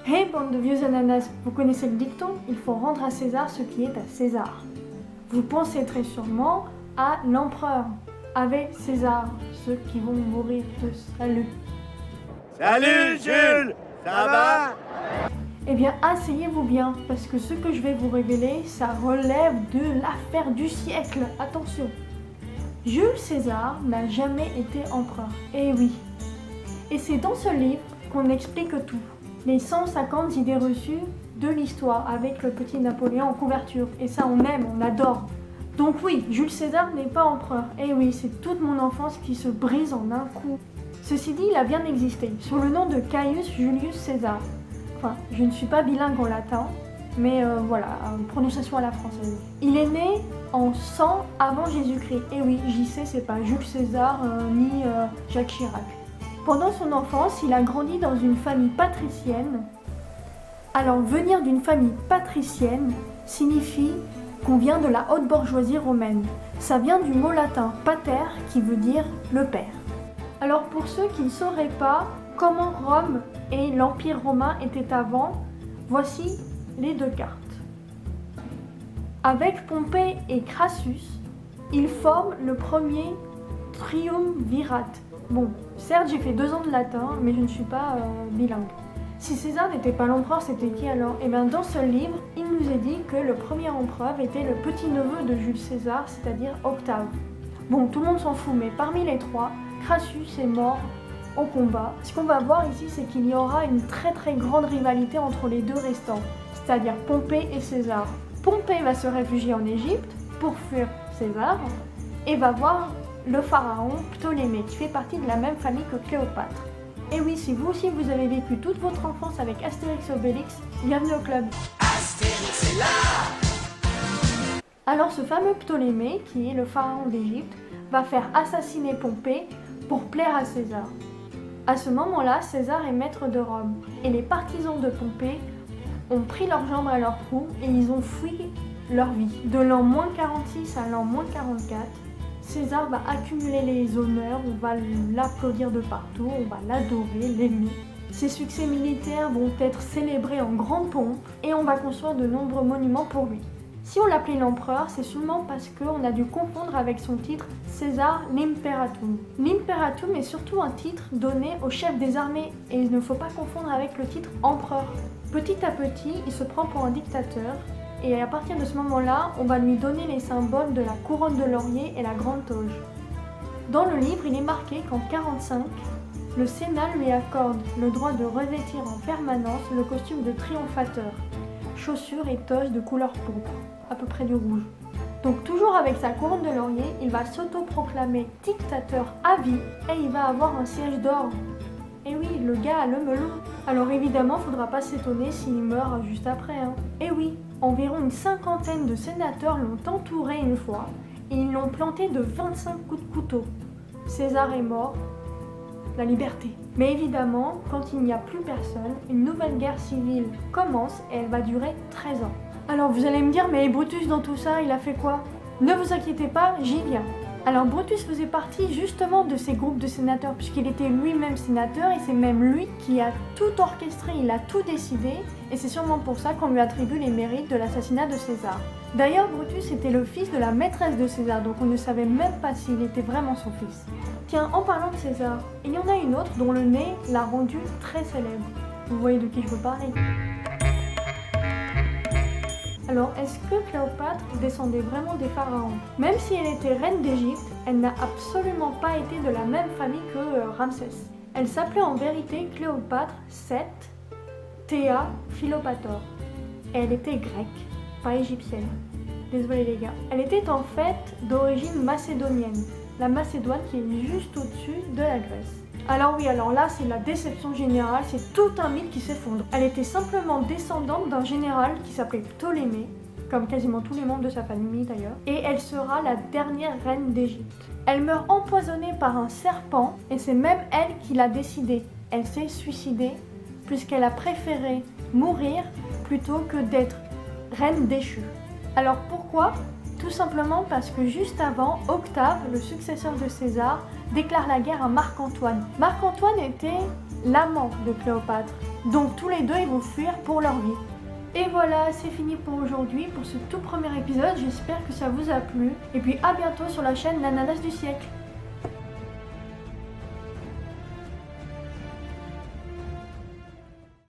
Hé, bande de vieux ananas, vous connaissez le dicton? Il faut rendre à César ce qui est à César. Vous pensez très sûrement à l'empereur, avec César, ceux qui vont mourir de salut. Salut Jules, ça va? Eh bien, asseyez-vous bien, parce que ce que je vais vous révéler, ça relève de l'affaire du siècle. Attention. Jules César n'a jamais été empereur. Eh oui. Et c'est dans ce livre qu'on explique tout. Les 150 idées reçues de l'histoire avec le petit Napoléon en couverture. Et ça, on aime, on adore. Donc oui, Jules César n'est pas empereur. Eh oui, c'est toute mon enfance qui se brise en un coup. Ceci dit, il a bien existé, sous le nom de Caius Julius César. Enfin, je ne suis pas bilingue en latin, mais voilà, prononciation à la française. Il est né en 100 avant Jésus-Christ. Et oui, j'y sais, c'est pas Jules César ni Jacques Chirac. Pendant son enfance, il a grandi dans une famille patricienne. Alors, venir d'une famille patricienne signifie qu'on vient de la haute bourgeoisie romaine. Ça vient du mot latin pater qui veut dire le père. Alors, pour ceux qui ne sauraient pas comment Rome et l'Empire romain étaient avant, voici les deux cartes. Avec Pompée et Crassus, ils forment le premier triumvirat. Bon, certes j'ai fait 2 ans de latin, mais je ne suis pas bilingue. Si César n'était pas l'empereur, c'était qui alors? Eh bien dans ce livre, il nous est dit que le premier empereur était le petit-neveu de Jules César, c'est-à-dire Octave. Bon, tout le monde s'en fout, mais parmi les trois, Crassus est mort au combat. Ce qu'on va voir ici, c'est qu'il y aura une très très grande rivalité entre les deux restants, c'est-à-dire Pompée et César. Pompée va se réfugier en Égypte pour fuir César et va voir le pharaon Ptolémée, qui fait partie de la même famille que Cléopâtre. Et oui, si vous aussi vous avez vécu toute votre enfance avec Astérix et Obélix, bienvenue au club. Astérix est là. Alors ce fameux Ptolémée, qui est le pharaon d'Égypte, va faire assassiner Pompée pour plaire à César. À ce moment-là, César est maître de Rome, et les partisans de Pompée ont pris leurs jambes à leur cou et ils ont fui leur vie. De l'an -46 à l'an -44, César va accumuler les honneurs, on va l'applaudir de partout, on va l'adorer, l'aimer. Ses succès militaires vont être célébrés en grande pompe et on va construire de nombreux monuments pour lui. Si on l'appelait l'empereur, c'est seulement parce qu'on a dû confondre avec son titre César l'Imperatum. L'Imperatum est surtout un titre donné au chef des armées et il ne faut pas confondre avec le titre empereur. Petit à petit, il se prend pour un dictateur et à partir de ce moment-là, on va lui donner les symboles de la couronne de laurier et la grande toge. Dans le livre, il est marqué qu'en 1945, le Sénat lui accorde le droit de revêtir en permanence le costume de triomphateur, chaussures et toge de couleur pourpre, à peu près du rouge. Donc toujours avec sa couronne de laurier, il va s'auto-proclamer dictateur à vie et il va avoir un siège d'or. Et oui, le gars a le melon. Alors évidemment, faudra pas s'étonner s'il meurt juste après. Et oui, environ une 50aine de sénateurs l'ont entouré une fois et ils l'ont planté de 25 coups de couteau. César est mort, la liberté. Mais évidemment, quand il n'y a plus personne, une nouvelle guerre civile commence et elle va durer 13 ans. Alors vous allez me dire, mais Brutus dans tout ça, il a fait quoi? Ne vous inquiétez pas, j'y viens. Alors Brutus faisait partie justement de ces groupes de sénateurs puisqu'il était lui-même sénateur et c'est même lui qui a tout orchestré, il a tout décidé et c'est sûrement pour ça qu'on lui attribue les mérites de l'assassinat de César. D'ailleurs Brutus était le fils de la maîtresse de César donc on ne savait même pas s'il était vraiment son fils. Tiens, en parlant de César, il y en a une autre dont le nez l'a rendu très célèbre. Vous voyez de qui je veux parler? Alors, est-ce que Cléopâtre descendait vraiment des pharaons? Même si elle était reine d'Égypte, elle n'a absolument pas été de la même famille que Ramsès. Elle s'appelait en vérité Cléopâtre Seth Théa Philopator. Et elle était grecque, pas égyptienne. Désolée les gars. Elle était en fait d'origine macédonienne. La Macédoine qui est juste au-dessus de la Grèce. Alors oui, alors là c'est la déception générale, c'est tout un mythe qui s'effondre. Elle était simplement descendante d'un général qui s'appelait Ptolémée, comme quasiment tous les membres de sa famille d'ailleurs, et elle sera la dernière reine d'Égypte. Elle meurt empoisonnée par un serpent, et c'est même elle qui l'a décidé. Elle s'est suicidée, puisqu'elle a préféré mourir plutôt que d'être reine déchue. Alors pourquoi ? Tout simplement parce que juste avant, Octave, le successeur de César, déclare la guerre à Marc-Antoine. Marc-Antoine était l'amant de Cléopâtre. Donc tous les deux ils vont fuir pour leur vie. Et voilà, c'est fini pour aujourd'hui, pour ce tout premier épisode. J'espère que ça vous a plu. Et puis à bientôt sur la chaîne L'Ananas du siècle.